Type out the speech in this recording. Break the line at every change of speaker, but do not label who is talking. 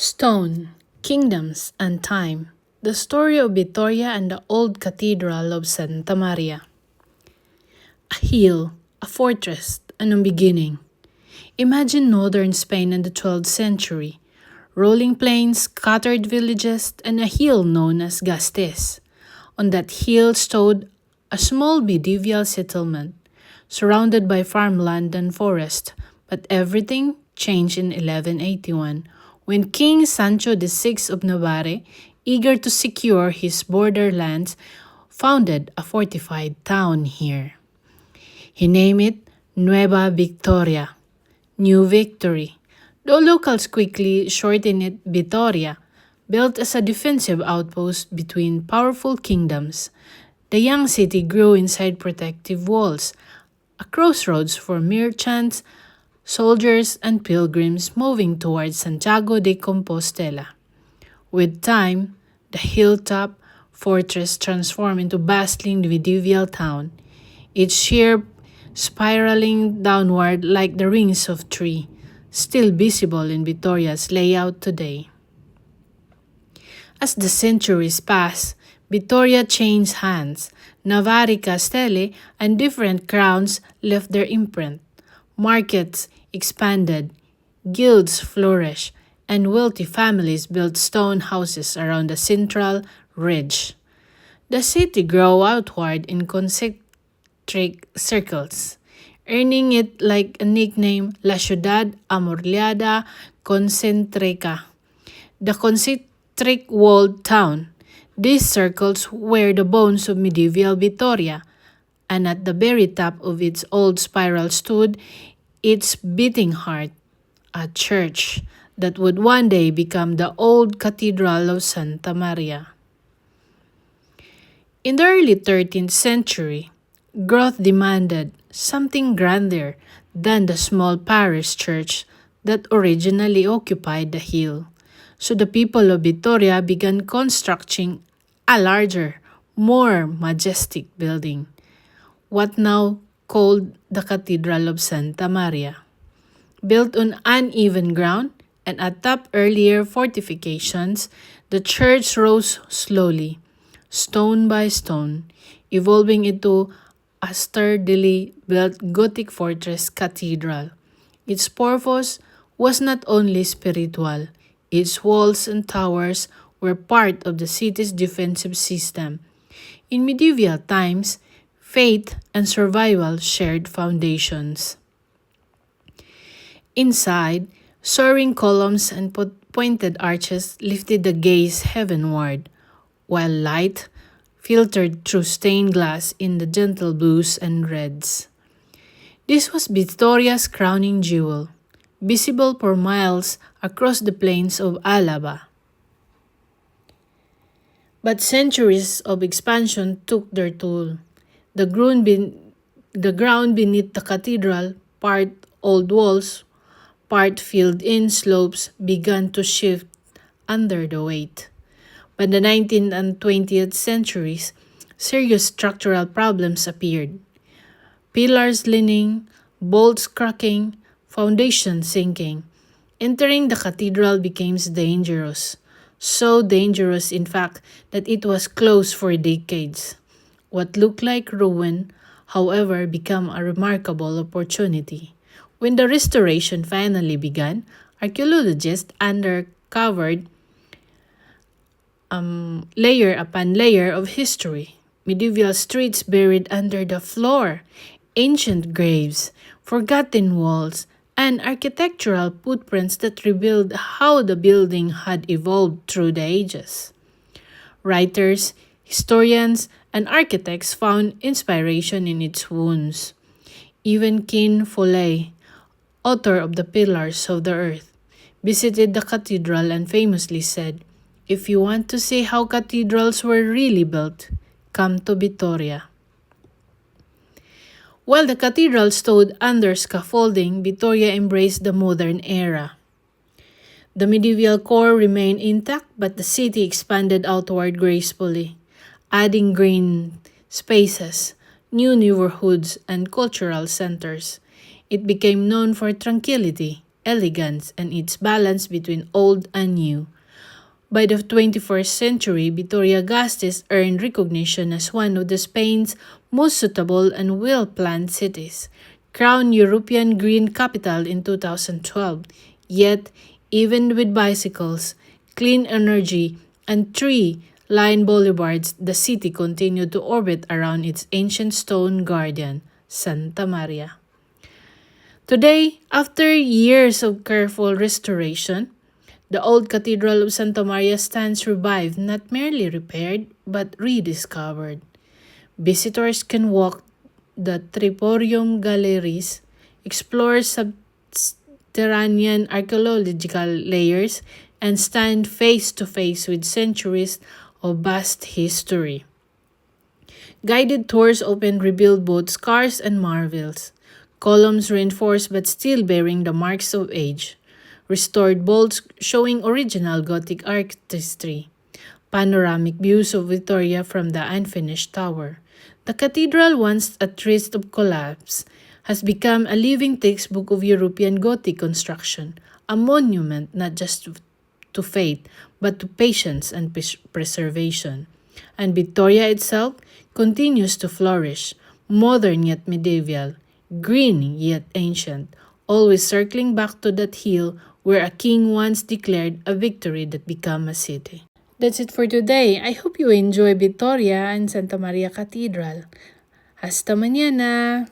Stone, Kingdoms, and Time. The story of Vitoria and the old Cathedral of Santa Maria. A hill, a fortress, and a beginning. Imagine northern Spain in the 12th century. Rolling plains, scattered villages, and a hill known as Gasteiz. On that hill stood a small medieval settlement, surrounded by farmland and forest, but everything changed in 1181 when King Sancho VI of Navarre, eager to secure his borderlands, founded a fortified town here. He named it Nueva Victoria, New Victory, though locals quickly shortened it Vitoria. Built as a defensive outpost between powerful kingdoms, the young city grew inside protective walls, a crossroads for merchants, soldiers, and pilgrims moving towards Santiago de Compostela. With time, the hilltop fortress transformed into bustling medieval town, its sheer spiraling downward like the rings of tree, still visible in Vitoria's layout today. As the centuries passed, Vitoria changed hands. Navarre Castelli and different crowns left their imprint. Markets expanded, guilds flourished, and wealthy families built stone houses around the central ridge. The city grew outward in concentric circles, earning it like a nickname La Ciudad Amurallada Concentrica, the concentric walled town. These circles were the bones of medieval Vitoria, and at the very top of its old spiral stood its beating heart, a church that would one day become the old Cathedral of Santa Maria. In the early 13th century, growth demanded something grander than the small parish church that originally occupied the hill. So the people of Vitoria began constructing a larger, more majestic building, what now called the Cathedral of Santa Maria. Built on uneven ground and atop earlier fortifications, the church rose slowly, stone by stone, evolving into a sturdily built Gothic fortress cathedral. Its purpose was not only spiritual. Its walls and towers were part of the city's defensive system. In medieval times, faith and survival shared foundations. Inside, soaring columns and pointed arches lifted the gaze heavenward, while light filtered through stained glass in the gentle blues and reds. This was Victoria's crowning jewel, visible for miles across the plains of Alaba. But centuries of expansion took their toll. The ground beneath the cathedral, part old walls, part filled-in slopes, began to shift under the weight. By the 19th and 20th centuries, serious structural problems appeared. Pillars leaning, bolts cracking, foundations sinking. Entering the cathedral became dangerous. So dangerous, in fact, that it was closed for decades. What looked like ruin, however, became a remarkable opportunity. When the restoration finally began, archaeologists uncovered layer upon layer of history. Medieval streets buried under the floor, ancient graves, forgotten walls, and architectural footprints that revealed how the building had evolved through the ages. Writers, historians, and architects found inspiration in its wounds. Even Ken Follett, author of The Pillars of the Earth, visited the cathedral and famously said, "If you want to see how cathedrals were really built, come to Vitoria." While the cathedral stood under scaffolding, Vitoria embraced the modern era. The medieval core remained intact, but the city expanded outward gracefully, adding green spaces, new neighborhoods, and cultural centers. It became known for tranquility, elegance, and its balance between old and new. By the 21st century, Vitoria-Gasteiz earned recognition as one of the Spain's most suitable and well-planned cities, crowned European Green Capital in 2012. Yet, even with bicycles, clean energy, and tree-lined boulevards, the city continued to orbit around its ancient stone guardian, Santa Maria. Today, after years of careful restoration, the old Cathedral of Santa Maria stands revived, not merely repaired, but rediscovered. Visitors can walk the Triporium galleries, explore subterranean archaeological layers, and stand face to face with centuries of vast history. Guided tours open revealed both scars and marvels. Columns reinforced but still bearing the marks of age. Restored vaults showing original Gothic artistry. Panoramic views of Vitoria from the unfinished tower. The cathedral, once at risk of collapse, has become a living textbook of European Gothic construction, a monument not just to faith, but to patience and preservation. And Vitoria itself continues to flourish, modern yet medieval, green yet ancient, always circling back to that hill where a king once declared a victory that became a city. That's it for today. I hope you enjoy Vitoria and Santa Maria Cathedral. Hasta mañana!